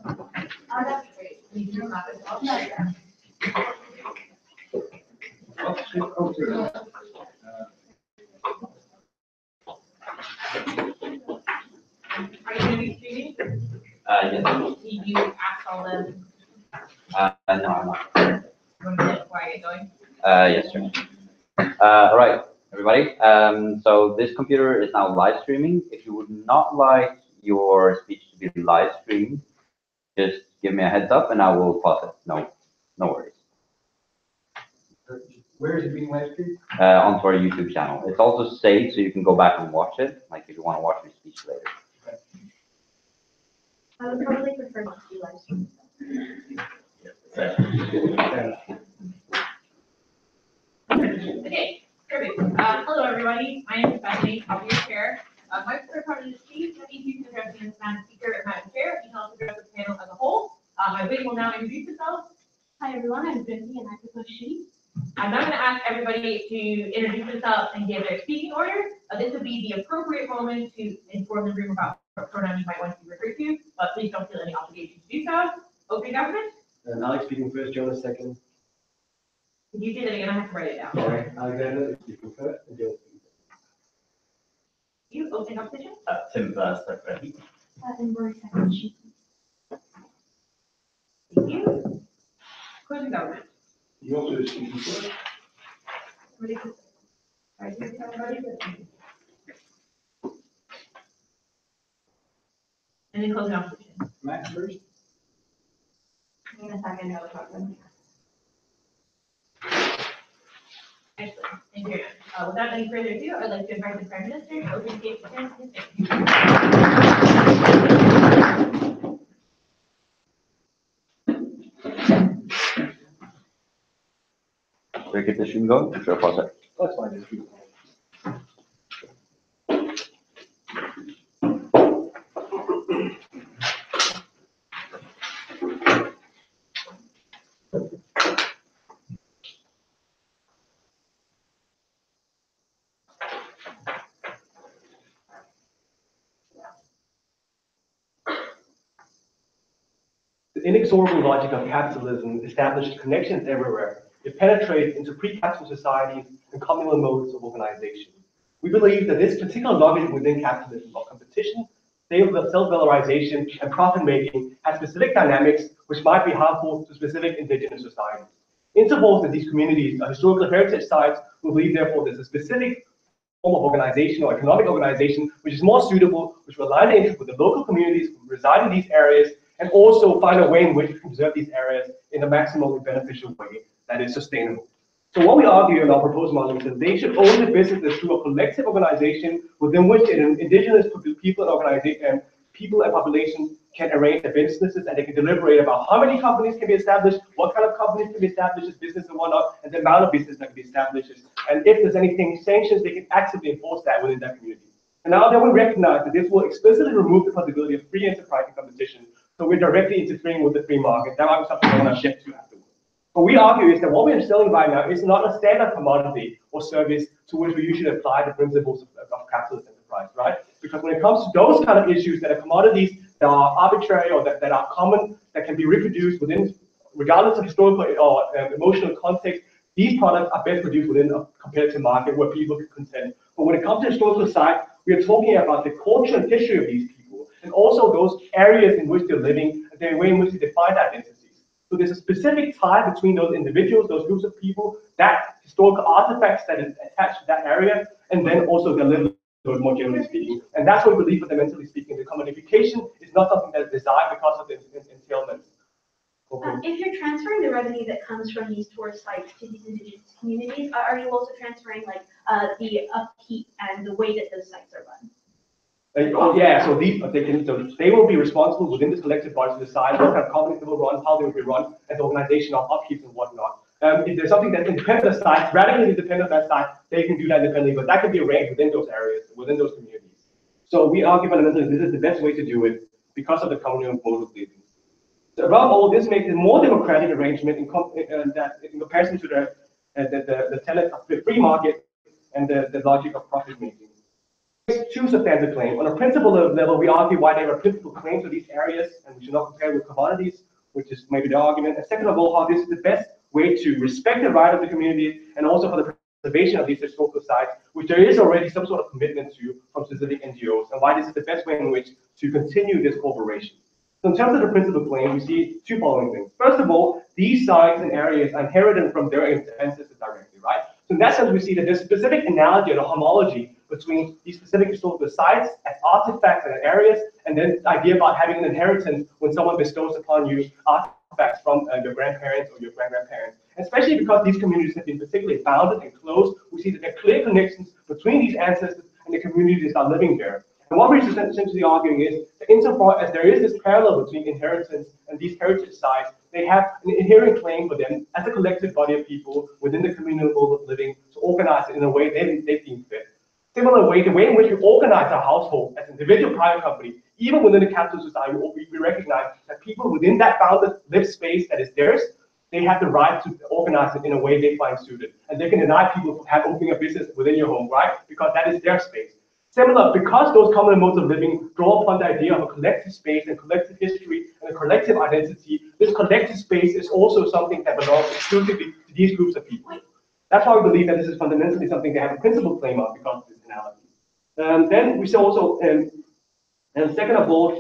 Oh, that's great. You do not as well. Are you going to be streaming? Yes. Did you ask all them? No, I'm not. Want to get before I get going? Yes, sir. All right, everybody. So this computer is now live streaming. If you would not like your speech to be live streamed, just give me a heads up and I will pause it. No worries. Where is it being live streamed? Onto our YouTube channel. It's also saved, so you can go back and watch it, like if you want to watch your speech later. I would probably prefer not to be live streamed. Okay, perfect. Hello, everybody. My name is Bethany. I'll be your chair. My preferred part of the speech, let me introduce the Madam Speaker and Madam Chair. You can also address the panel as a whole. My witness will now introduce themselves. Hi, everyone. I'm Brittany, and I prefer she. I'm not going to ask everybody to introduce themselves and give their speaking order. This would be the appropriate moment to inform the room about what pronoun you might want to be referred to, but please don't feel any obligation to do so. Opening government. Alex speaking first, Jonas second. Did you say that again? I have to write it down. Sorry, Alexander is speaking first, and Jonas speaking second. You opening competition? Tim first, ready? And Rory second she. Thank you. Closing government. You also speaking first. Ready to- All right, everybody. And then closing opposition. Max first. I'm going to second the other problem. Excellent. Thank you very much. Without any further ado, I'd like to invite the Prime Minister to open the gate for his statement. Should I get the stream going? Or should I pause it? That's fine. Just keep it. The inexorable logic of capitalism established connections everywhere. It penetrates into pre-capital societies and communal modes of organization. We believe that this particular logic within capitalism of competition, self-valorization, and profit-making has specific dynamics which might be harmful to specific indigenous societies. Intervals in these communities are historical heritage sites. We believe, therefore, there's a specific form of organization or economic organization which is more suitable, which will align the interest with the local communities who reside in these areas, and also find a way in which we can preserve these areas in a maximally beneficial way that is sustainable. So what we argue in our proposed model is that they should own the businesses through a collective organization within which indigenous people and organization, people and population can arrange their businesses, and they can deliberate about how many companies can be established, what kind of companies can be established as business and whatnot, and the amount of business that can be established. And if there's anything sanctions, they can actively enforce that within that community. And now that we recognize that this will explicitly remove the possibility of free enterprise and competition, so we're directly interfering with the free market. That might be something I want to shift to afterwards. What we argue is that what we're selling right now is not a standard commodity or service to which we usually apply the principles of capitalist enterprise, right? Because when it comes to those kind of issues that are commodities that are arbitrary or that are common, that can be reproduced within, regardless of historical or emotional context, these products are best produced within a competitive market where people can contend. But when it comes to historical side, we are talking about the culture and history of these people, and also those areas in which they're living, and the way in which they define their identities. So there's a specific tie between those individuals, those groups of people, that historical artifacts that is attached to that area, and then also their livelihood, more generally speaking. And that's what we believe, fundamentally speaking, the commodification is not something that is designed because of the entailments. If you're transferring the revenue that comes from these tourist sites to these indigenous communities, are you also transferring like the upkeep and the way that those sites are run? Yeah, so they will be responsible within this collective body to decide what kind of companies they will run, how they will be run, and the organization of upkeep and whatnot. If there's something that's independent of the site, radically independent of that site, they can do that independently, but that can be arranged within those areas, within those communities. So we argue fundamentally this is the best way to do it because of the communal mode of living. So above all, this makes it a more democratic arrangement in comparison to the tenet of the free market and the logic of profit making. two substantive claims. On a principle level, we argue why there are principal claims to these areas, and we should not compare with commodities, which is maybe the argument. And second of all, how this is the best way to respect the right of the community, and also for the preservation of these historical sites, which there is already some sort of commitment to from specific NGOs, and why this is the best way in which to continue this cooperation. So in terms of the principal claim, we see two following things. First of all, these sites and areas are inherited from their ancestors directly, right? So in that sense, we see that there's specific analogy or homology between these specific historical sites as artifacts and areas, and then the idea about having an inheritance when someone bestows upon you artifacts from your grandparents or your great-grandparents. Especially because these communities have been particularly bounded and close, we see that there are clear connections between these ancestors and the communities that are living there. And what we're essentially arguing is that insofar as there is this parallel between inheritance and these heritage sites, they have an inherent claim for them as a collective body of people within the communal mode of living to organize it in a way they deem fit. Similar way, the way in which we organize our household as individual private company, even within the capital society, we recognize that people within that bounded lived space that is theirs, they have the right to organize it in a way they find suited. And they can deny people from opening a business within your home, right? Because that is their space. Similar, because those common modes of living draw upon the idea of a collective space and collective history and a collective identity, this collective space is also something that belongs exclusively to these groups of people. That's why we believe that this is fundamentally something they have a principal claim of because of this analogy. Then we see also, and second of all,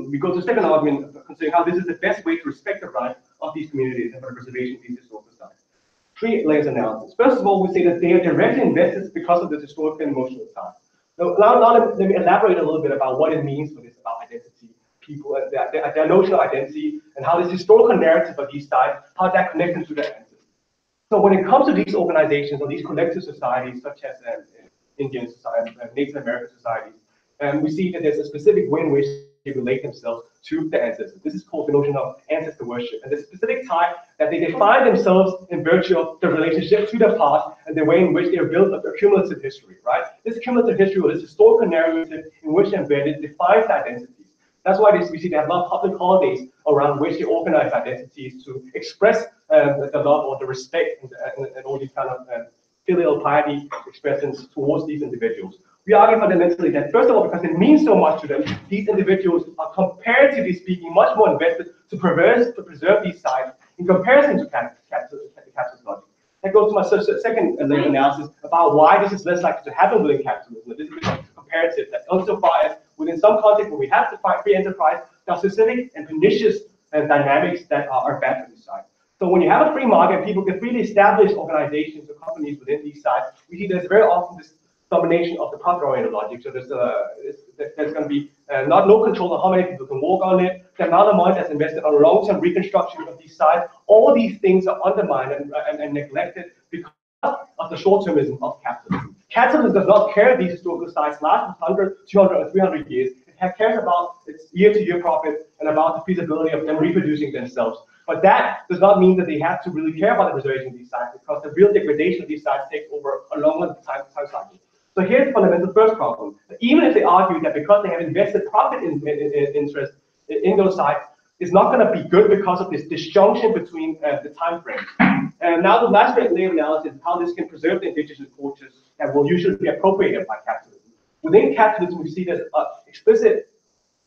we go to the second argument concerning how this is the best way to respect the rights of these communities and for the preservation of these historical sites. Three layers analysis. First of all, we say that they are directly invested because of this historical and emotional tie. Now let me elaborate a little bit about what it means for this about identity, people, their notion of identity, and how this historical narrative of these sites, how that connects into their ancestors. So when it comes to these organizations or these collective societies, such as Indian society, Native American societies, we see that there's a specific way in which they relate themselves to the ancestors. This is called the notion of ancestor worship. And there's a specific type that they define themselves in virtue of the relationship to the past and the way in which they are built up a cumulative history, right? This cumulative history or this historical narrative in which they're embedded defines identities. That's why we see they have a lot of public holidays around which they organize identities to express the love or the respect and all these kind of filial piety expressions towards these individuals. We argue fundamentally that, first of all, because it means so much to them, these individuals are comparatively speaking much more invested to preserve these sites in comparison to capitalist logic. That goes to my second layer analysis about why this is less likely to happen within capitalism. This is comparative, that insofar as within some context where we have to fight free enterprise, there are specific and pernicious dynamics that are bad for this site. So when you have a free market, people can freely establish organizations or companies within these sites. We see there's very often this domination of the profit-oriented logic. So there's going to be no control on how many people can work on it, the amount of money that's invested on long-term reconstruction of these sites. All these things are undermined and neglected because of the short-termism of capitalism. Capitalism does not care if these historical sites last 100, 200, or 300 years. It cares about its year-to-year profit and about the feasibility of them reproducing themselves. But that does not mean that they have to really care about the preservation of these sites, because the real degradation of these sites takes over a longer time cycle. So here's the fundamental first problem. Even if they argue that because they have invested profit interest in those sites, it's not going to be good because of this disjunction between the time frames. And now the last layer of analysis is how this can preserve the indigenous cultures that will usually be appropriated by capitalism. Within capitalism, we see this explicit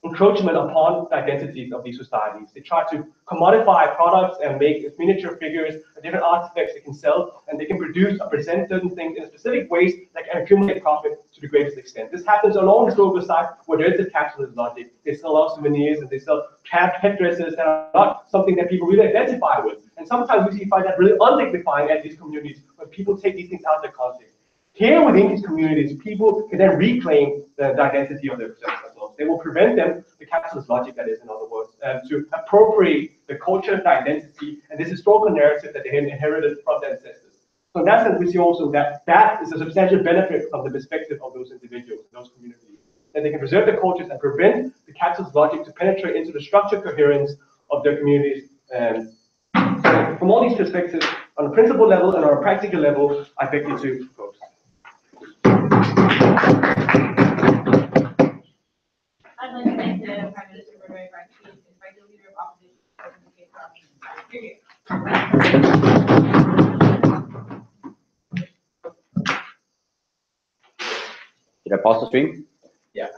encroachment upon the identities of these societies. They try to commodify products and make miniature figures, different artifacts they can sell, and they can produce or present certain things in specific ways that can accumulate profit to the greatest extent. This happens along historical sites where there is a capitalist logic. They sell off souvenirs and they sell headdresses that are not something that people really identify with. And sometimes we find that really undignifying at these communities when people take these things out of their context. Here within these communities, people can then reclaim the identity of their themselves. They will prevent them, the capitalist logic that is, in other words, to appropriate the culture, the identity, and this historical narrative that they inherited from their ancestors. So in that sense, we see also that that is a substantial benefit from the perspective of those individuals, those communities, that they can preserve their cultures and prevent the capitalist logic to penetrate into the structural coherence of their communities. So from all these perspectives, on a principle level and on a practical level, I beg you to focus. I'd like to thank the Prime Minister for very frank speech, and invite the Leader of Opposition to participate for options. Here you go. Should I pause the stream? Yeah.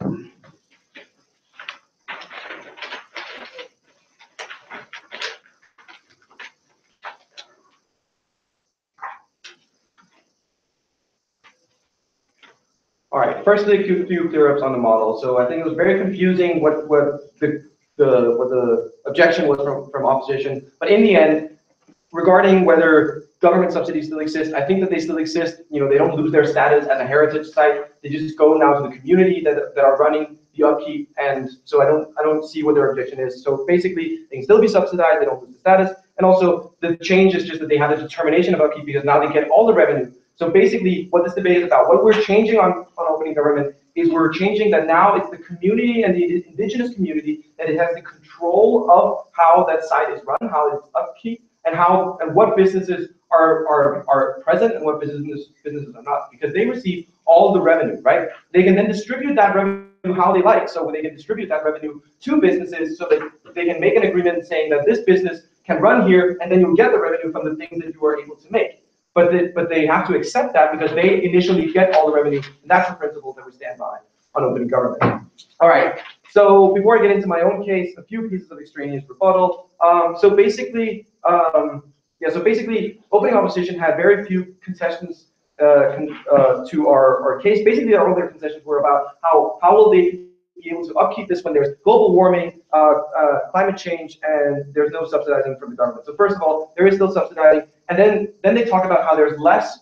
All right, firstly, a few clear-ups on the model. So I think it was very confusing what the objection was from opposition. But in the end, regarding whether government subsidies still exist, I think that they still exist. You know, they don't lose their status as a heritage site. They just go now to the community that are running the upkeep, and so I don't see what their objection is. So basically, they can still be subsidized. They don't lose the status, and also the change is just that they have a determination of upkeep because now they get all the revenue. So basically, what this debate is about, what we're changing on opening government is we're changing that now it's the community and the indigenous community that it has the control of how that site is run, how it's upkeep, and what businesses are present and what businesses are not, because they receive all the revenue, right? They can then distribute that revenue how they like. So they can distribute that revenue to businesses so that they can make an agreement saying that this business can run here, and then you'll get the revenue from the things that you are able to make. But they have to accept that because they initially get all the revenue. And that's the principle that we stand by on opening government. All right. So before I get into my own case, a few pieces of extraneous rebuttal. So basically, opening opposition had very few concessions to our case. Basically, all their concessions were about how will they be able to upkeep this when there's global warming, climate change, and there's no subsidizing from the government. So first of all, there is still subsidizing, and then they talk about how there's less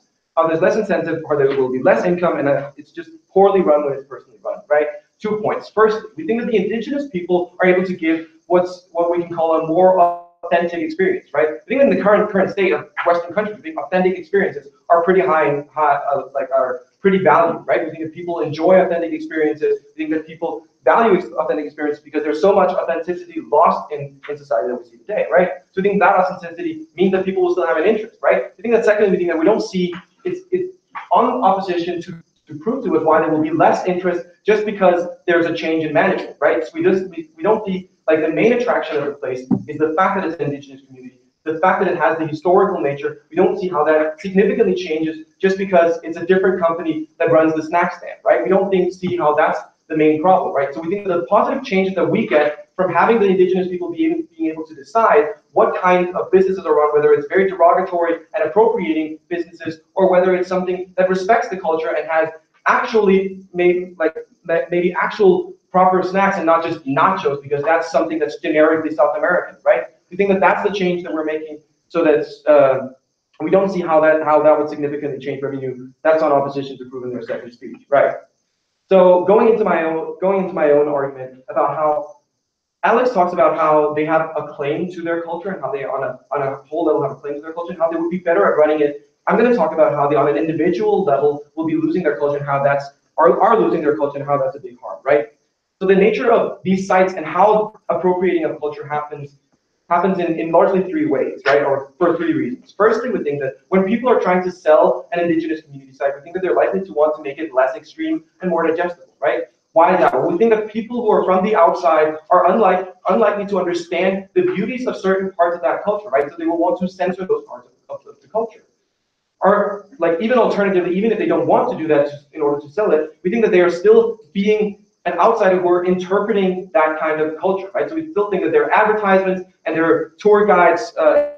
incentive, or there will be less income, and it's just poorly run when it's personally run, right? 2 points. First, we think that the indigenous people are able to give what we can call a more authentic experience, right? I think in the current state of Western countries, we think authentic experiences are pretty are pretty valued, right? We think that people enjoy authentic experiences. We think that people value authentic experiences because there's so much authenticity lost in society that we see today, right? So we think that authenticity means that people will still have an interest, right? I think that secondly, we think that we don't see it's on opposition to prove to us why there will be less interest just because there's a change in management, right? So we don't see, like, the main attraction of the place is the fact that it's an indigenous community, the fact that it has the historical nature. We don't see how that significantly changes just because it's a different company that runs the snack stand, right? We don't see how that's the main problem, right? So we think the positive changes that we get from having the indigenous people being able to decide what kind of businesses are run, whether it's very derogatory and appropriating businesses, or whether it's something that respects the culture and has actually maybe actual proper snacks and not just nachos, because that's something that's generically South American, right? We think that that's the change that we're making, so that we don't see how that would significantly change revenue. That's on opposition to prove in their second speech, right? So going into my own argument about how Alex talks about how they have a claim to their culture and how they on a whole level have a claim to their culture and how they would be better at running it. I'm going to talk about how they on an individual level will be losing their culture and how are losing their culture and how that's a big harm, right? So the nature of these sites and how appropriating of culture happens in largely 3 ways, right? Or for 3 reasons. Firstly, we think that when people are trying to sell an indigenous community site, we think that they're likely to want to make it less extreme and more digestible, right? Why is that? Well, we think that people who are from the outside are unlikely to understand the beauties of certain parts of that culture, right? So they will want to censor those parts of the culture. Or, like, even alternatively, even if they don't want to do that in order to sell it, we think that they are still being an outsider who are interpreting that kind of culture, right? So we still think that their advertisements and their tour guides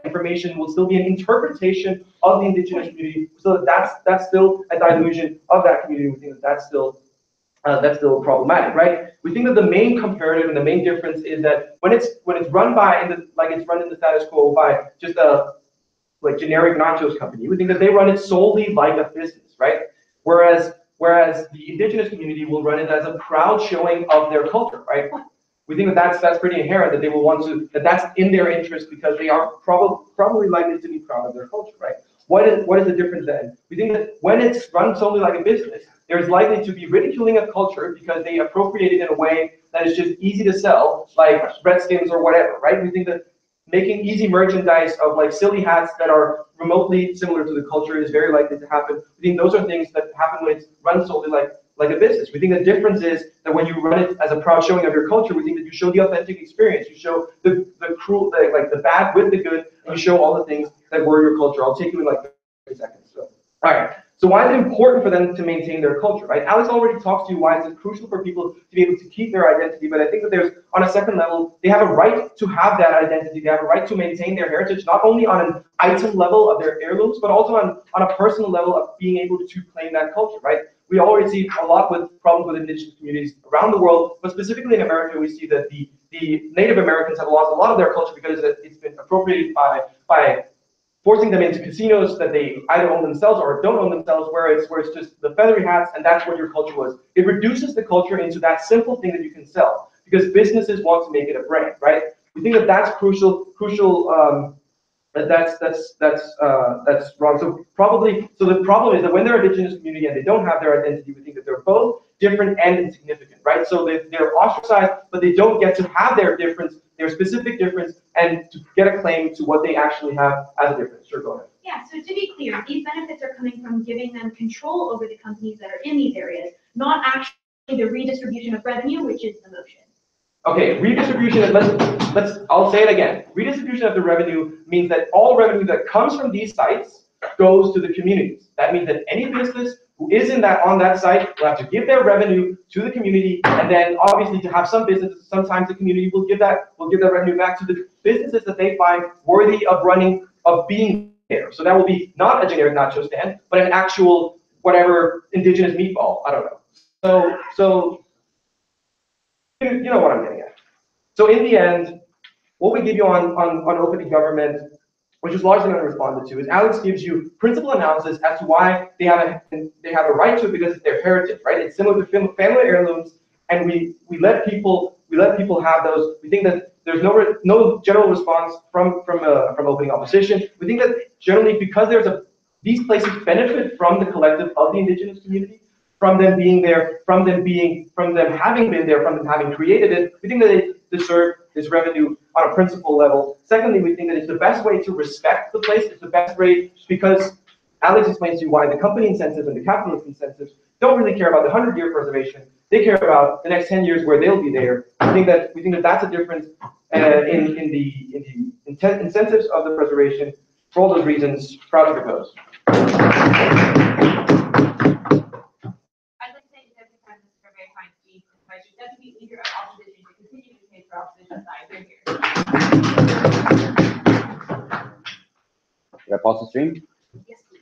information will still be an interpretation of the indigenous community. So that's still a dilution of that community. We think that that's still problematic, right? We think that the main comparative and the main difference is that when it's run it's run in the status quo by just a generic nachos company, we think that they run it solely like a business, right? Whereas the indigenous community will run it as a proud showing of their culture, right? We think that that's pretty inherent, that they will want to, that's in their interest because they are probably likely to be proud of their culture, right? What is the difference then? We think that when it's run solely like a business, there's likely to be ridiculing of culture because they appropriate it in a way that is just easy to sell, like Redskins or whatever, right? We think that making easy merchandise of like silly hats that are remotely similar to the culture is very likely to happen. We think those are things that happen when it's run solely like a business. We think the difference is that when you run it as a proud showing of your culture, we think that you show the authentic experience. You show the cruel, like the bad with the good, and you show all the things that were your culture. I'll take you in like 30 seconds. So, all right. So why is it important for them to maintain their culture, right? Alex already talked to you why it's crucial for people to be able to keep their identity, but I think that there's, on a second level, they have a right to have that identity. They have a right to maintain their heritage, not only on an item level of their heirlooms, but also on a personal level of being able to claim that culture, right? We already see a lot with problems with indigenous communities around the world, but specifically in America, we see that the Native Americans have lost a lot of their culture because it's been appropriated by forcing them into casinos that they either own themselves or don't own themselves, where it's just the feathery hats and that's what your culture was. It reduces the culture into that simple thing that you can sell because businesses want to make it a brand, right? We think that that's crucial. That's wrong. So the problem is that when they're indigenous community and they don't have their identity, we think that they're both different and insignificant, right? So they're ostracized, but they don't get to have their difference, their specific difference, and to get a claim to what they actually have as a difference. Sure, go ahead. Yeah, so to be clear, these benefits are coming from giving them control over the companies that are in these areas, not actually the redistribution of revenue, which is the motion. Okay, redistribution, I'll say it again. Redistribution of the revenue means that all revenue that comes from these sites goes to the communities. That means that any business who is on that site will have to give their revenue to the community, and then obviously to have some businesses, sometimes the community will give that revenue back to the businesses that they find worthy of being there. So that will be not a generic nacho stand, but an actual whatever indigenous meatball. I don't know. So you know what I'm getting at. So in the end, what we give you on opening government, which is largely unresponded to, is Alex gives you principal analysis as to why they have a right to it because it's their heritage, right? It's similar to family heirlooms, and we let people have those. We think that there's no general response from opening opposition. We think that generally because these places benefit from the collective of the indigenous community, from them being there, from them having been there, from them having created it. We think that they deserve this revenue on a principle level. Secondly, we think that it's the best way to respect the place. It's the best way because Alex explains to you why the company incentives and the capitalist incentives don't really care about the 100-year preservation. They care about the next 10 years where they'll be there. We think that that's a difference in the incentives of the preservation. For all those reasons, proud to propose. I should definitely leader of opposition to continue to take for opposition side. They're here. Should I pause the stream? Yes, please.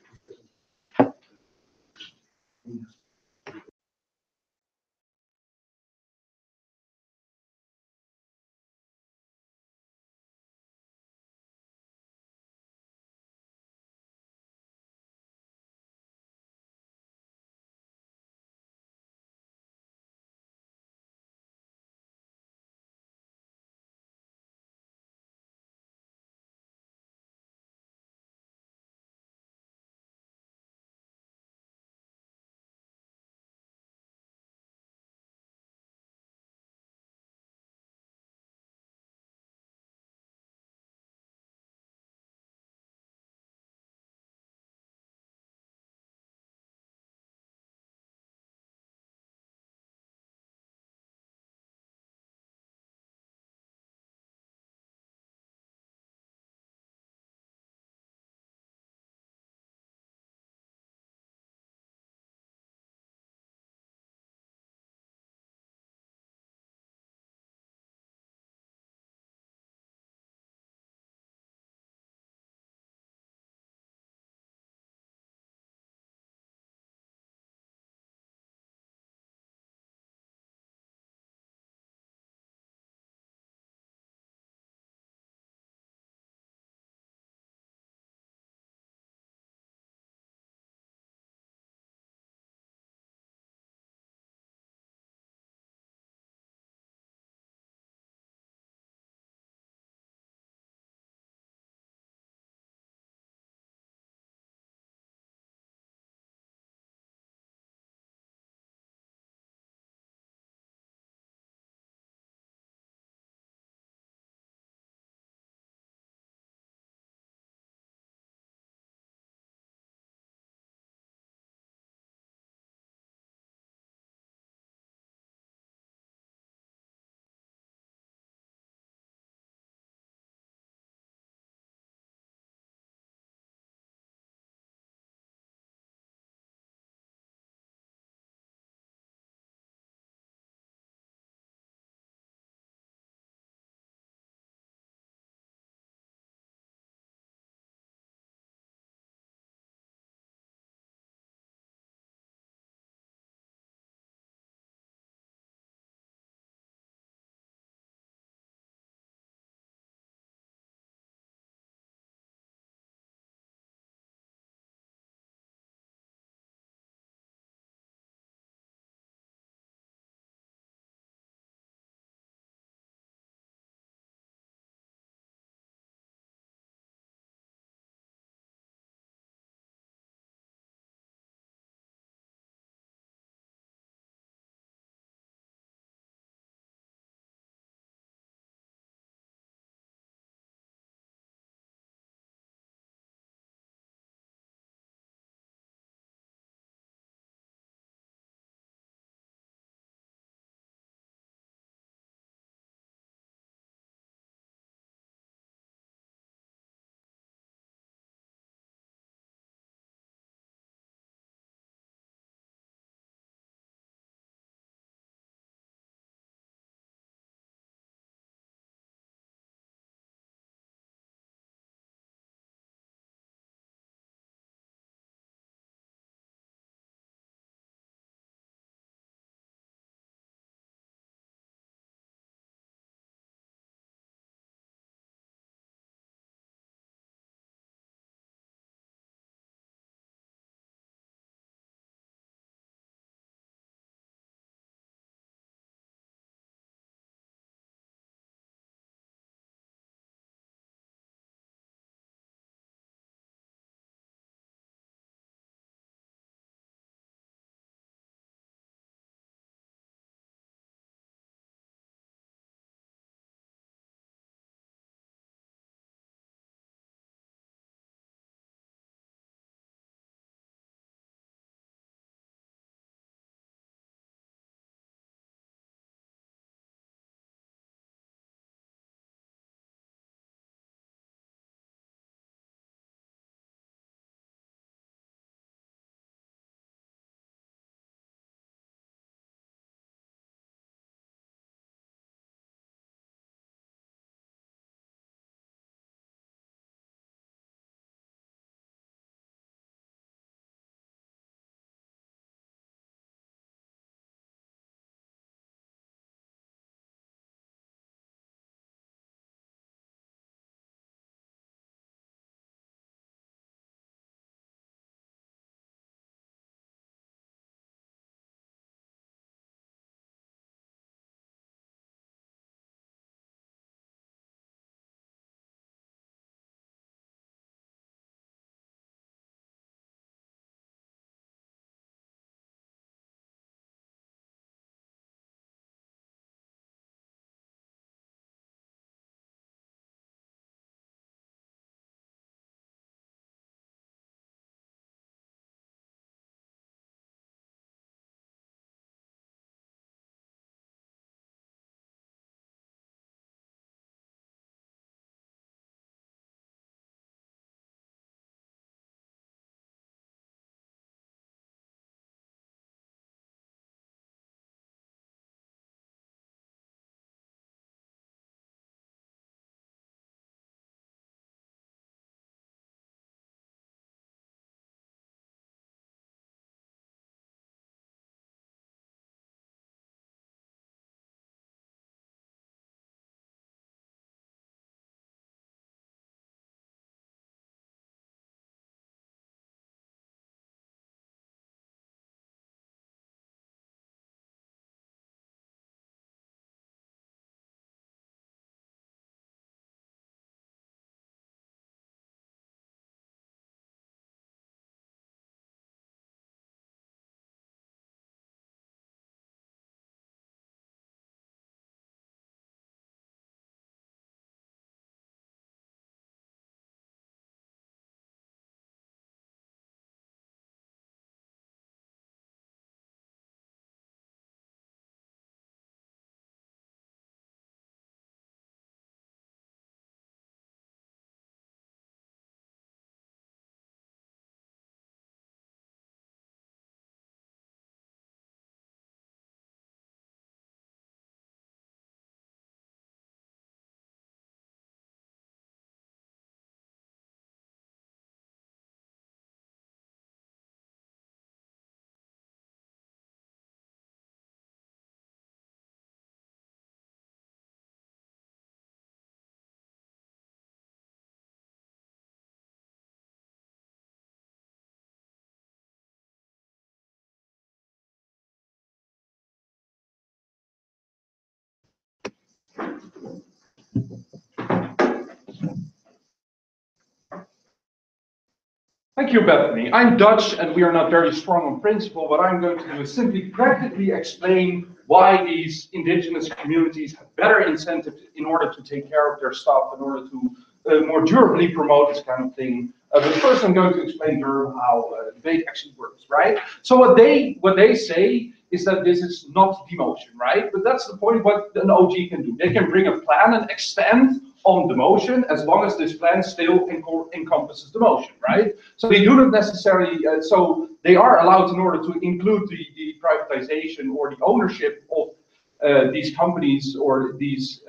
Thank you, Bethany. I'm Dutch and we are not very strong on principle. What I'm going to do is simply practically explain why these indigenous communities have better incentives in order to take care of their stuff, in order to more durably promote this kind of thing. But first I'm going to explain how debate actually works, right? So what they say is that this is not demotion, right? But that's the point what an OG can do. They can bring a plan and extend on the motion as long as this plan still encompasses the motion, right? So they do not necessarily, so they are allowed in order to include the privatization or the ownership of these companies or these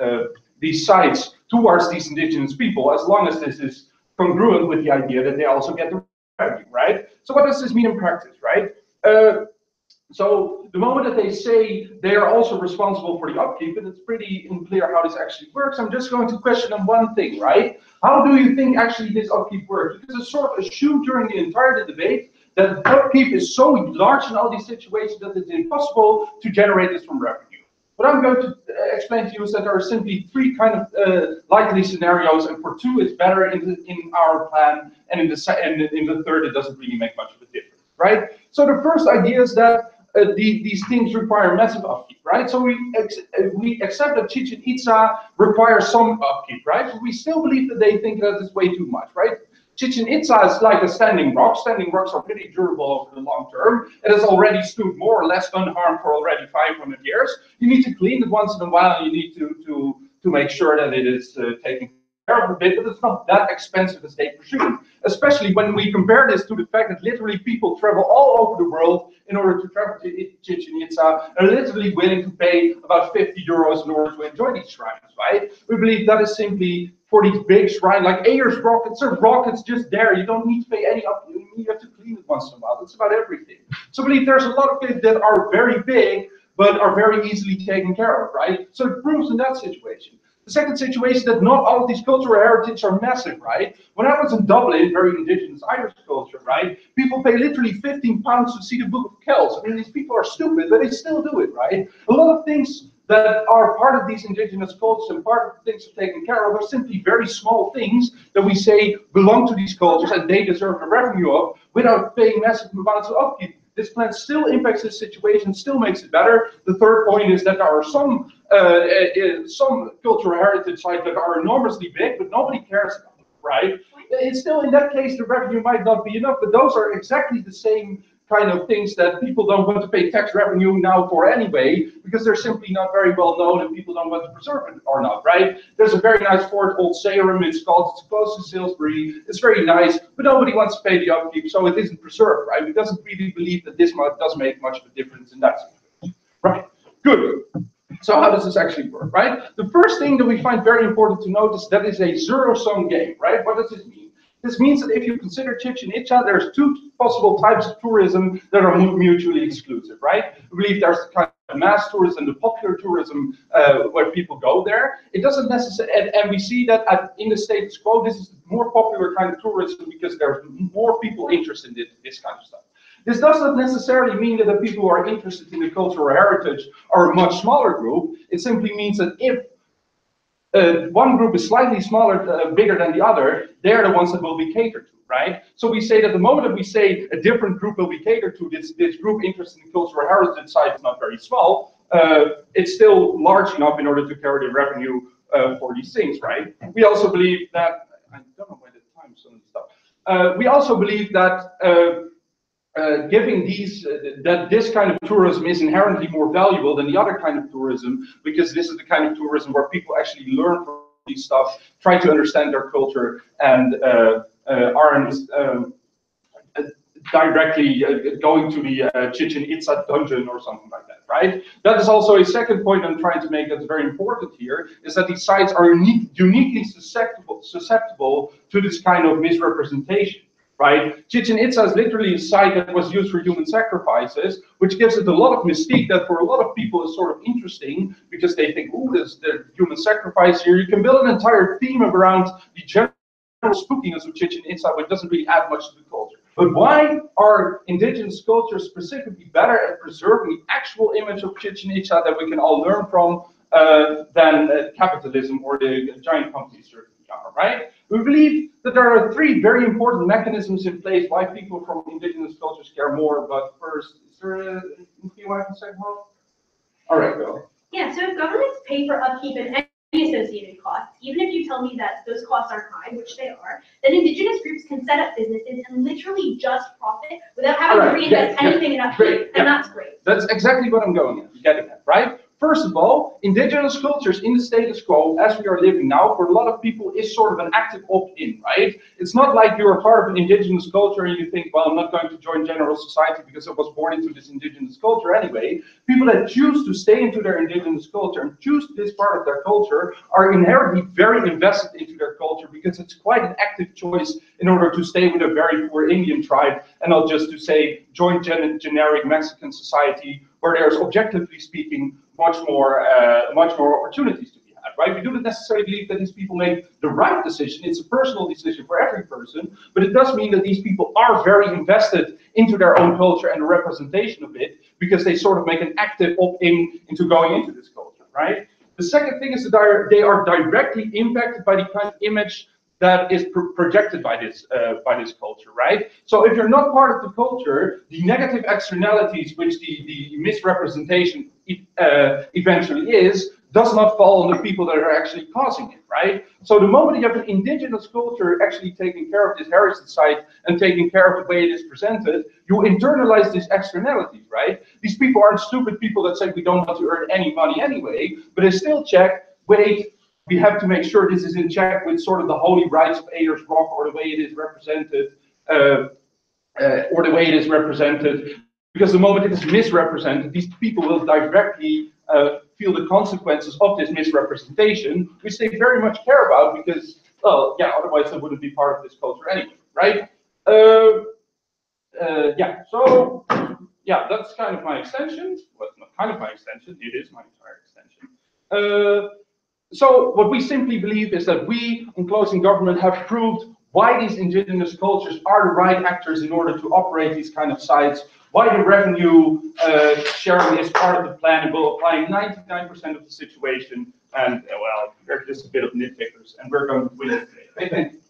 sites towards these indigenous people, as long as this is congruent with the idea that they also get the revenue, right? So what does this mean in practice, right? So the moment that they say they are also responsible for the upkeep, and it's pretty unclear how this actually works, I'm just going to question on one thing, right? How do you think actually this upkeep works? Because it's sort of assumed during the entire debate that upkeep is so large in all these situations that it's impossible to generate this from revenue. What I'm going to explain to you is that there are simply three kind of likely scenarios, and for two it's better in our plan, and in the third it doesn't really make much of a difference, right? So the first idea is that these things require massive upkeep, right? So we accept that Chichen Itza requires some upkeep, right? But we still believe that they think that it's way too much, right? Chichen Itza is like a standing rock. Standing rocks are pretty durable over the long term. It has already stood more or less unharmed for already 500 years. You need to clean it once in a while, and you need to make sure that it is taken care of a bit, but it's not that expensive as they presume. Especially when we compare this to the fact that literally people travel all over the world in order to travel to Chichen Itza, and are literally willing to pay about 50 euros in order to enjoy these shrines, right? We believe that is simply for these big shrines, like Ayers Rock, it's a rock, it's just there. You don't need to pay any up. You have to clean it once in a while. That's about everything. So I believe there's a lot of things that are very big, but are very easily taken care of, right? So it proves in that situation. The second situation that not all of these cultural heritage are massive, right? When I was in Dublin, very indigenous Irish culture, right? People pay literally 15 pounds to see the Book of Kells. I mean, these people are stupid, but they still do it, right? A lot of things that are part of these indigenous cultures and part of the things are taken care of are simply very small things that we say belong to these cultures and they deserve the revenue of without paying massive amounts of upkeep. This plan still impacts this situation, still makes it better. The third point is that there are some cultural heritage sites that are enormously big, but nobody cares about them, right? It's still, in that case, the revenue might not be enough, but those are exactly the same kind of things that people don't want to pay tax revenue now for anyway, because they're simply not very well known and people don't want to preserve it or not, right? There's a very nice fort, Old Sarum, it's close to Salisbury, it's very nice, but nobody wants to pay the upkeep, so it isn't preserved, right? We doesn't really believe that this does make much of a difference in that situation. Right, good. So how does this actually work, right? The first thing that we find very important to notice, that is a zero-sum game, right? What does this mean? This means that if you consider Chichen Itza, there's two possible types of tourism that are mutually exclusive, right? We believe there's the kind of mass tourism, the popular tourism, where people go there. It doesn't necessarily, and we see that in the status quo, this is the more popular kind of tourism because there's more people interested in this kind of stuff. This does not necessarily mean that the people who are interested in the cultural heritage are a much smaller group. It simply means that if one group is slightly smaller, bigger than the other, they're the ones that will be catered to, right? So we say that the moment that we say a different group will be catered to, this group interested in cultural heritage site is not very small, it's still large enough in order to carry the revenue for these things, right? We also believe that, I don't know why the time suddenly stopped. We also believe that giving that this kind of tourism is inherently more valuable than the other kind of tourism, because this is the kind of tourism where people actually learn from these stuff, try to understand their culture, and aren't directly going to the Chichen Itza dungeon or something like that, right? That is also a second point I'm trying to make that's very important here, is that these sites are uniquely susceptible to this kind of misrepresentation. Right? Chichen Itza is literally a site that was used for human sacrifices, which gives it a lot of mystique that for a lot of people is sort of interesting, because they think, oh, there's the human sacrifice here. You can build an entire theme around the general spookiness of Chichen Itza, which doesn't really add much to the culture. But why are indigenous cultures specifically better at preserving the actual image of Chichen Itza that we can all learn from? than capitalism or the giant companies certainly are, right? We believe that there are three very important mechanisms in place why people from indigenous cultures care more. But first, is there anything I can say more? All right, go. Yeah, so if governments pay for upkeep and any associated costs, even if you tell me that those costs aren't high, which they are, then indigenous groups can set up businesses and literally just profit without having to reinvest anything in upkeep, and that's great. That's exactly what I'm getting at, right? First of all, indigenous cultures in the status quo, as we are living now, for a lot of people is sort of an active opt-in, right? It's not like you're a part of an indigenous culture and you think, well, I'm not going to join general society because I was born into this indigenous culture anyway. People that choose to stay into their indigenous culture and choose this part of their culture are inherently very invested into their culture because it's quite an active choice in order to stay with a very poor Indian tribe and not just to say, join generic Mexican society where there's, objectively speaking, much more opportunities to be had, right? We do not necessarily believe that these people make the right decision. It's a personal decision for every person, but it does mean that these people are very invested into their own culture and the representation of it because they sort of make an active opt-in into going into this culture, right? The second thing is that they are directly impacted by the kind of image that is projected by this culture, right? So if you're not part of the culture, the negative externalities, which the misrepresentation eventually is, does not fall on the people that are actually causing it, right? So the moment you have an indigenous culture actually taking care of this heritage site and taking care of the way it is presented, you internalize these externalities, right? These people aren't stupid people that say we don't want to earn any money anyway, but they still check, wait, we have to make sure this is in check with sort of the holy rights of Ayers Rock or the way it is represented, because the moment it is misrepresented, these people will directly feel the consequences of this misrepresentation, which they very much care about because, well, yeah, otherwise they wouldn't be part of this culture anyway, right? Yeah, so, yeah, that's kind of my extension. Well, not kind of my extension, it is my entire extension. So what we simply believe is that we, in closing government, have proved why these indigenous cultures are the right actors in order to operate these kind of sites, why the revenue sharing is part of the plan and will apply 99% of the situation, and well, they're just a bit of nitpickers, and we're going to win it today. I think.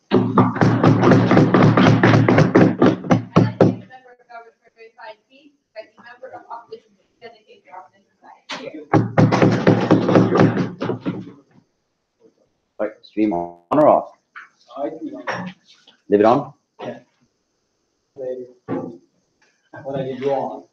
Right, stream on or off? Leave it on? Yeah. What I did wrong.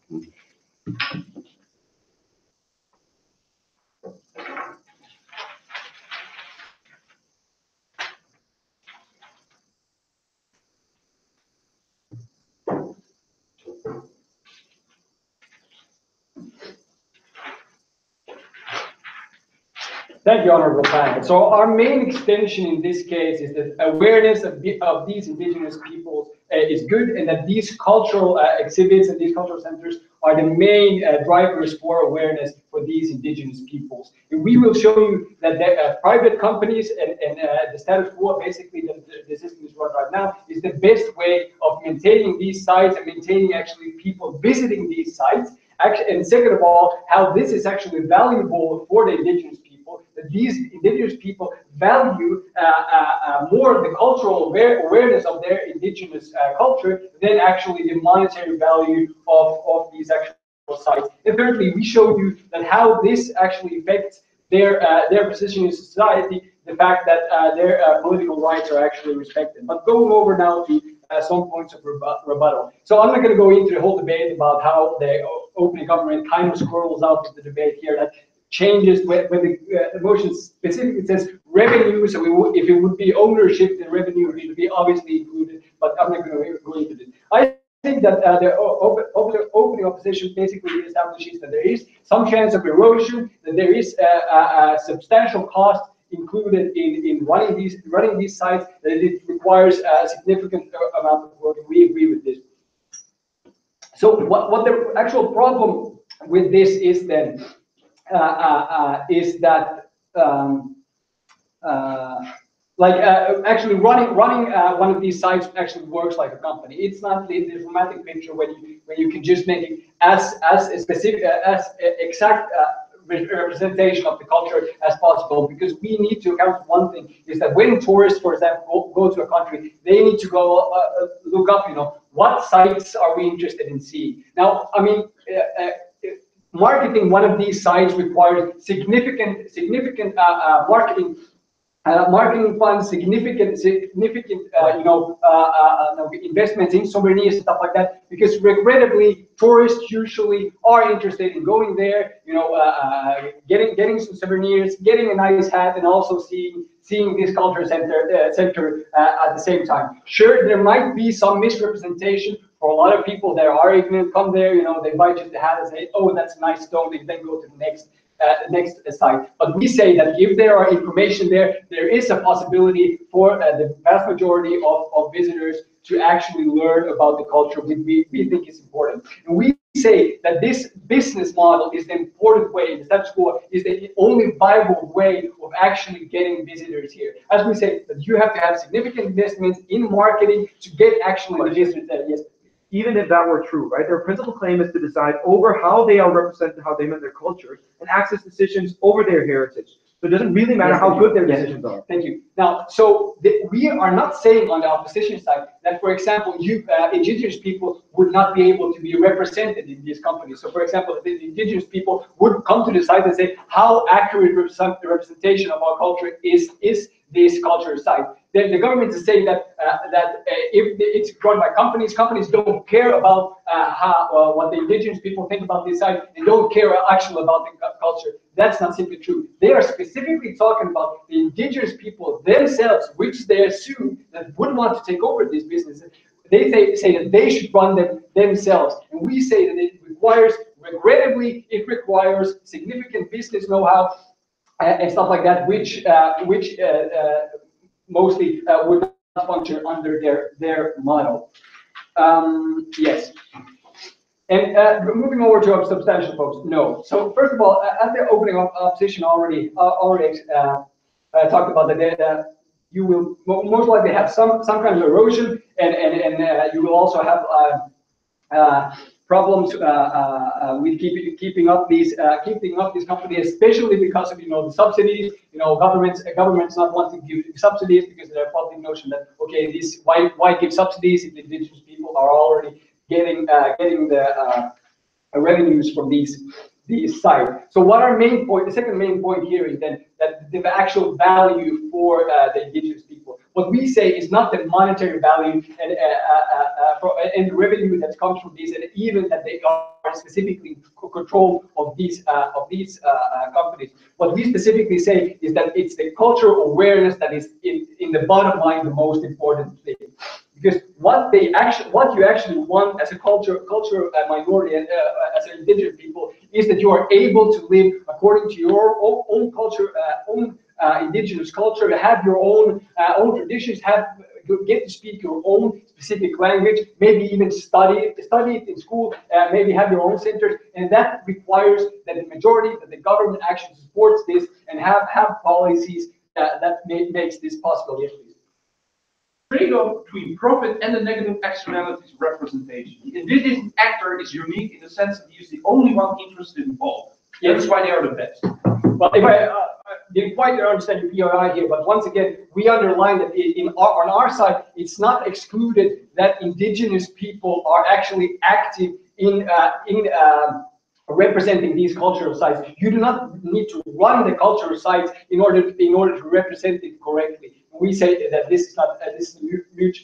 Thank you, Honorable Panel. So our main extension in this case is that awareness of these indigenous peoples is good, and that these cultural exhibits and these cultural centers are the main drivers for awareness for these indigenous peoples. And we will show you that the, private companies and the status quo, basically the system is run right now, is the best way of maintaining these sites and maintaining actually people visiting these sites. And second of all, how this is actually valuable for the indigenous people, that these indigenous people value more the cultural awareness of their indigenous culture than actually the monetary value of these actual sites. And thirdly, we show you that how this actually affects their position in society, the fact that their political rights are actually respected. But going over now to some points of rebuttal. So I'm not going to go into the whole debate about how the opening government kind of squirrels out of the debate here that changes when the motion specifically says revenue. So if it would be ownership, the revenue would be obviously included, but I'm not going to go into this. I think that the opening opposition basically establishes that there is some chance of erosion, that there is a substantial cost included in running these sites, that it requires a significant amount of work, and we agree with this. So what the actual problem with this is then is that actually running one of these sites actually works like a company. It's not the dramatic picture when you can just make it as specific as exact representation of the culture as possible, because we need to account for one thing, is that when tourists, for example, go to a country, they need to go look up, what sites are we interested in seeing. Now, I mean, marketing one of these sites requires significant marketing funds, significant investments in souvenirs and stuff like that, because regrettably tourists usually are interested in going there, getting some souvenirs, getting a nice hat, and also seeing this culture center at the same time. Sure, there might be some misrepresentation for a lot of people. There are ignorant, come there, they buy just the hat and say, oh, that's a nice stone, and then go to the next site. But we say that if there are information there is a possibility for the vast majority of visitors to actually learn about the culture, we think is important. And we say that this business model is the important way, the status quo is the only viable way of actually getting visitors here. As we say, that you have to have significant investments in marketing to get actually the visitors there. Yes. Even if that were true, right? Their principal claim is to decide over how they are represented, how they meant their culture, and access decisions over their heritage. So it doesn't really matter how good their decisions are. Thank you. Now, so we are not saying on the opposition side that, for example, indigenous people would not be able to be represented in these companies. So, for example, the indigenous people would come to the site and say, how accurate the representation of our culture is this culture site. The government is saying that if it's run by companies don't care about what the indigenous people think about this site, and don't care actually about the culture. That's not simply true. They are specifically talking about the indigenous people themselves, which they assume that would want to take over these businesses. They say that they should run them themselves, and we say that regrettably, it requires significant business know-how and stuff like that, which mostly would not function under their model. Yes. And moving over to substantial folks, no. So first of all, at the opening of opposition already talked about that you will most likely have some kind of erosion, and you will also have problems with keeping up these companies, especially because of the subsidies. Governments not wanting to give subsidies because of their public notion that why give subsidies if the indigenous people are already getting the revenues from these sites. So what our main point, the second main point here is that the actual value for the indigenous people. What we say is not the monetary value and the revenue that comes from these, and even that they are specifically in control of these companies. What we specifically say is that it's the cultural awareness that is in the bottom line the most important thing. Because what you actually want as a culture minority and as an indigenous people is that you are able to live according to your own culture, indigenous culture, have your own traditions, get to speak your own specific language, maybe even study it in school, maybe have your own centers, and that requires that the government actually supports this and have policies that makes this possible. Yes, please. Trade-off between profit and the negative externalities of representation. The indigenous actor is unique in the sense that he is the only one interested in both. Yeah, that's why they are the best. Well, if I didn't quite understand your POI here, but once again, we underline that on our side, it's not excluded that indigenous people are actually active in representing these cultural sites. You do not need to run the cultural sites in order to represent it correctly. We say that this is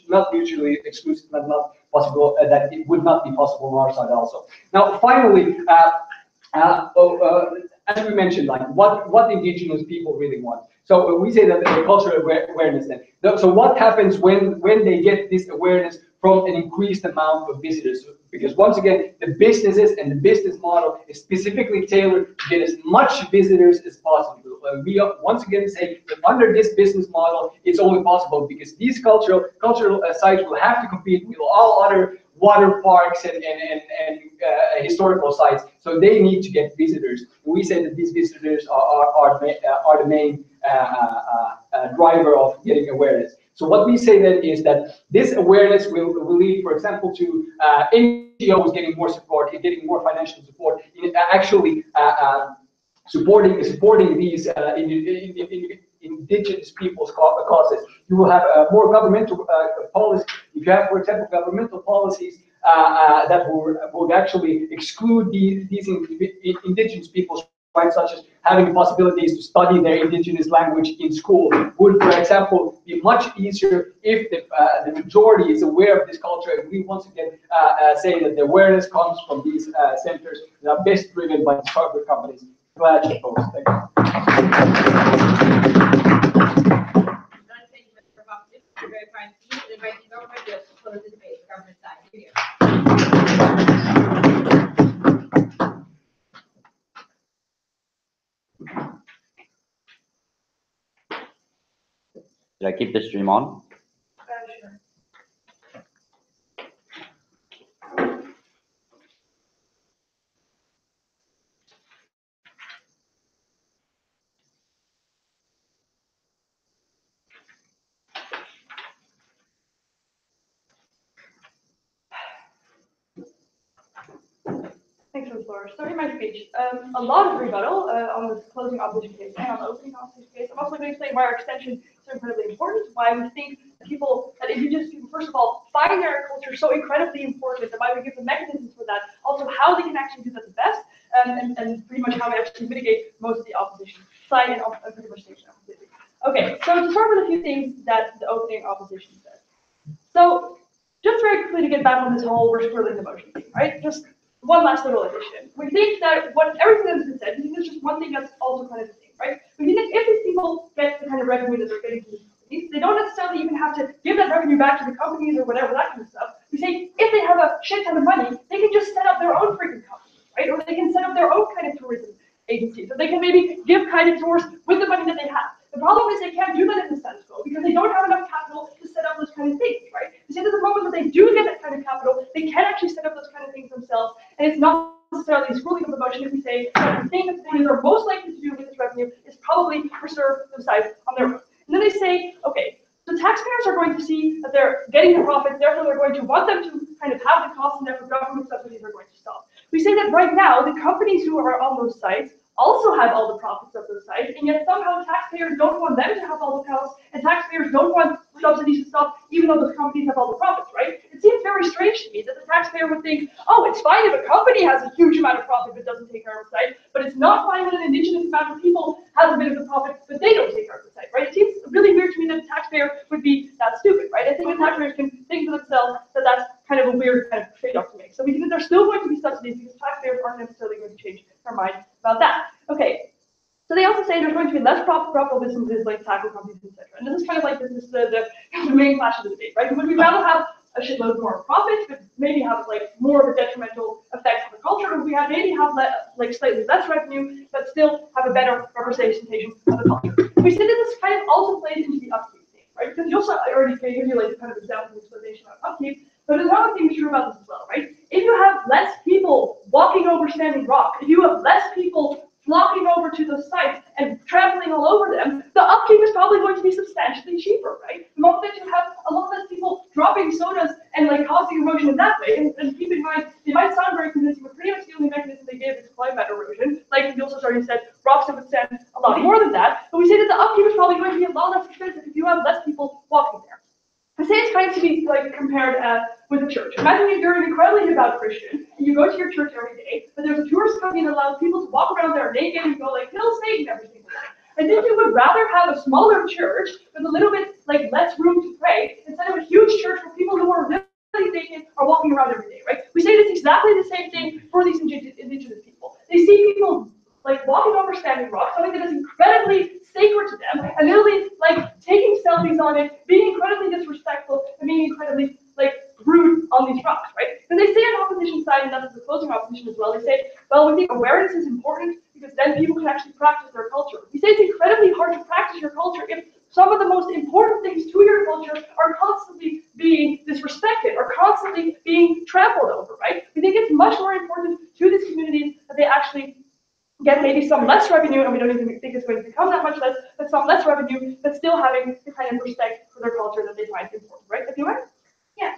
not mutually exclusive, not possible. That it would not be possible on our side also. Now, finally, as we mentioned, like what indigenous people really want. So we say that the cultural awareness then. So what happens when they get this awareness from an increased amount of visitors? Because once again, the businesses and the business model is specifically tailored to get as much visitors as possible. We once again say that under this business model, it's only possible because these cultural sites will have to compete with all other water parks and historical sites. So they need to get visitors. We say that these visitors are the main driver of getting awareness. So what we say then is that this awareness will lead, for example, to NGOs getting more support, getting more financial support, in actually supporting these indigenous people's causes. You will have more governmental policies. If you have, for example, governmental policies that would actually exclude these indigenous people's rights, such as having possibilities to study their indigenous language in school, would, for example, be much easier if the majority is aware of this culture. And we once again say that the awareness comes from these centers that are best driven by private companies. Glad to post. Thank you. Very fine. Invite the government to close the debate. The government side. Did I keep the stream on? Sure. Thanks for the floor. So in my speech, a lot of rebuttal on this closing opposition case and on the opening opposition case. I'm also going to explain why our extension is so incredibly important, why we think that indigenous people, first of all, find their culture so incredibly important, and why we give them mechanisms for that, also how they can actually do that the best, and pretty much how we actually mitigate most of the opposition side and pretty much station completely. Okay, so to start with a few things that the opening opposition says. So just very quickly to get back on this whole we're squirreling the motion thing, right? Just one last little addition. We think that everything that's been said, we think there's just one thing that's also kind of the same, right? We think that if these people get the kind of revenue that they're getting from these companies, they don't necessarily even have to give that revenue back to the companies or whatever, that kind of stuff. We say if they have a shit ton of money, they can just set up their own freaking company, right? Or they can set up their own kind of tourism agency. So they can maybe give kind of tours with the money that they have. The problem is they can't do that in the status quo because they don't have enough capital to set up those kind of things, right? We say that the moment that they do get that kind of capital, they can actually set up those kind of things themselves, and it's not necessarily a screwing of the motion if we say that the thing that they are most likely to do with this revenue is probably preserve themselves on their own. And then they say, okay, the taxpayers are going to see that they're getting the profits, therefore they're going to want them to kind of have the costs, and therefore government subsidies are going to stop. We say that right now, the companies who are on those sites also have all the profits of those sites, and yet somehow taxpayers don't want them to have all the costs, and taxpayers don't want subsidies to stop, even though those companies have all the profits, right? It seems very strange to me that the taxpayer would think, oh, it's fine if a company has a huge amount of profit but doesn't take care of the site, but it's not fine when an indigenous amount of people has a bit of the profit but they don't take care of the site, right? It seems really weird to me that the taxpayer would be that stupid, right? I think the taxpayers can think to themselves that that's kind of a weird kind of trade-off to make. So we think that there's still going to be subsidies because taxpayers aren't necessarily going to change their mind about that. Okay. So they also say there's going to be less profitable businesses like tackle companies, etc. And this is kind of like the main clash of the debate, right? Would we rather have a shitload more profits, but maybe have like more of a detrimental effect on the culture, or would we maybe have like slightly less revenue, but still have a better representation of the culture? We see that this kind of also plays into the upkeep thing, right? Because you also I already gave you like kind of example of explanation about upkeep, but there's another thing true about this as well, right? If you have less people walking over Standing Rock, if you have less people flocking over to those sites and trampling all over them, the upkeep is probably going to be substantially cheaper, right? The moment that you have a lot less people dropping sodas and like causing erosion in that way, and keep in mind, they might sound very convincing, but pretty much the only mechanism they give is climate erosion. Like you also already said, rocks have withstand a lot more than that, but we say that the upkeep is probably going to be a lot less expensive if you have less people walking there. I say it's kind of to be like compared with a church. Imagine if you're an incredibly devout Christian and you go to your church every day, but there's a tourist company that allows people to walk around there naked and go like, "Hail Satan" every single day. I think you would rather have a smaller church with a little bit like less room to pray instead of a huge church where people who are really naked are walking around every day, right? We say it's exactly the same thing for these indigenous people. They see people like walking over Standing Rock, something that is incredibly sacred to them, and literally like taking selfies on it, being incredibly disrespectful, and being incredibly like rude on these rocks, right? And they say on the opposition side, and that's the closing opposition as well, they say, well, we think awareness is important because then people can actually practice their culture. We say it's incredibly hard to practice your culture if some of the most important things to your culture are constantly being disrespected or constantly being trampled over, right? We think it's much more important to these communities that they actually get maybe some less revenue, and we don't even think it's going to become that much less, but some less revenue, but still having the kind of respect for their culture that they find important, right? If you want? Yeah,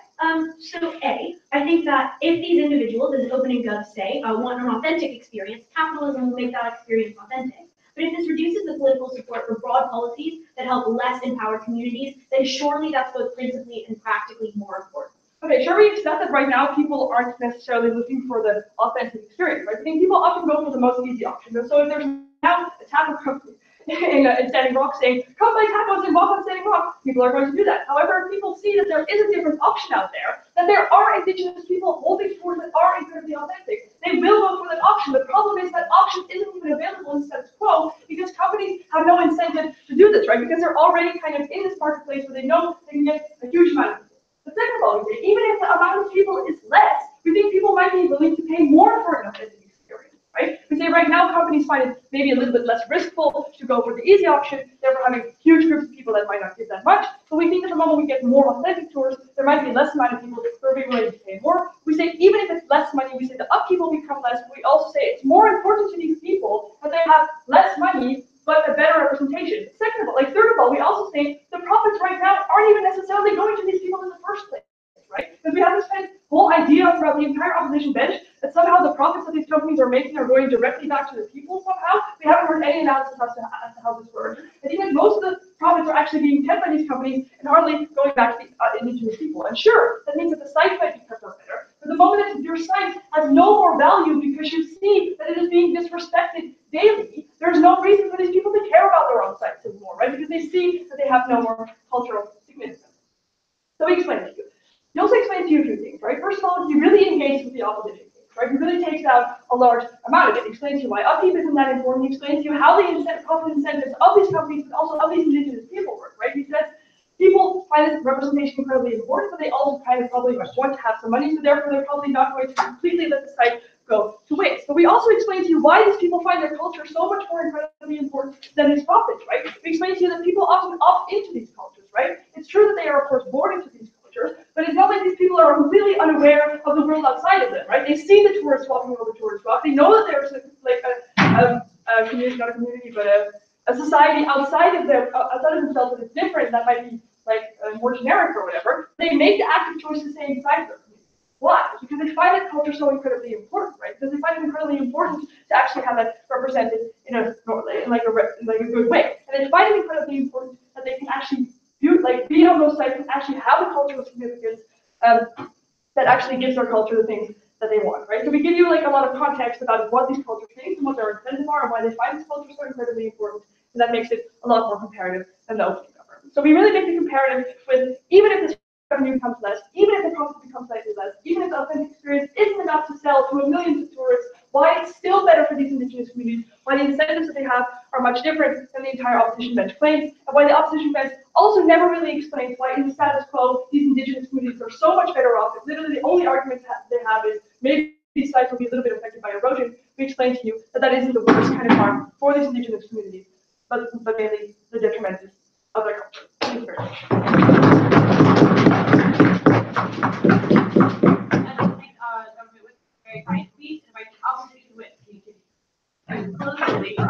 So A, I think that if these individuals, as Open and Gov say, want an authentic experience, capitalism will make that experience authentic. But if this reduces the political support for broad policies that help less empowered communities, then surely that's both principally and practically more important. Okay, sure, we accept that right now people aren't necessarily looking for the authentic experience, right? I think people often go for the most easy option. So if there's now a taco company in Standing Rock saying, come buy tacos and walk on Standing Rock, people are going to do that. However, if people see that there is a different option out there, that there are indigenous people holding stores that are incredibly authentic, they will go for that option. The problem is that option isn't even available in status quo because companies have no incentive to do this, right? Because they're already kind of in this marketplace where they know they can get a huge amount of people. The second of all, we say, even if the amount of people is less, we think people might be willing to pay more for an authentic experience, right? We say right now companies find it maybe a little bit less riskful to go for the easy option, therefore having huge groups of people that might not give that much. But we think that the moment we get more authentic tours, there might be less amount of people who are willing to pay more. We say even if it's less money, we say the upkeep will become less. We also say it's more important to these people that they have less money but a better representation. Second of all, third of all, we also say the profits right now aren't even necessarily going to these people in the first place, right? Because we have this kind of whole idea throughout the entire opposition bench that somehow the profits that these companies are making are going directly back to the people somehow. We haven't heard any analysis as to how this works. I think that most of the profits are actually being kept by these companies and hardly going back to the indigenous people. And sure, that means that the site might be kept up better, but the moment that your site has no more value because you see that it is being disrespected daily, there's no reason for these people to care about their own sites anymore, right? Because they see that they have no more cultural significance. So we explain it to you. He also explains to you two things, right? First of all, he really engaged with the opposition case, right? He really takes out a large amount of it. He explains to you why upkeep isn't that important. He explains to you how the profit incentives of these companies, but also of these indigenous people work, right? He says people find this representation incredibly important, but they also kind of probably want to have some money, so therefore they're probably not going to completely let the site go to waste. But we also explain to you why these people find their culture so much more incredibly important than these profits, right? We explain to you that people often opt into these cultures, right? It's true that they are, of course, born into these cultures, but it's not like these people are completely unaware of the world outside of them, right? They see the tourists walking over Tourist Rock. They know that there's a community, not a community, but a society outside of themselves that is different, that might be more generic or whatever. They make the active choice to stay inside their community. Why? Because they find that culture so incredibly important, right? Because they find it incredibly important to actually have that represented in a good way. And they find it incredibly important that they can actually be on those sites and actually have the cultural significance that actually gives their culture the things that they want, right? So we give you a lot of context about what these cultures think and what their incentives are and why they find this culture so incredibly important, and that makes it a lot more comparative than the opening government. So we really make the comparative with even if this revenue becomes less, even if the profit becomes slightly less, even if the authentic experience isn't enough to sell to millions of tourists, why it's still better for these indigenous communities, why the incentives that they have are much different than the entire opposition bench claims, and why the opposition bench also never really explains why in the status quo these indigenous communities are so much better off. If literally the only argument they have is maybe these sites will be a little bit affected by erosion, we explain to you that that isn't the worst kind of harm for these indigenous communities, but mainly the detriment of their culture. Thank you very much. Government with very kind speech, and my opposition with close the debate or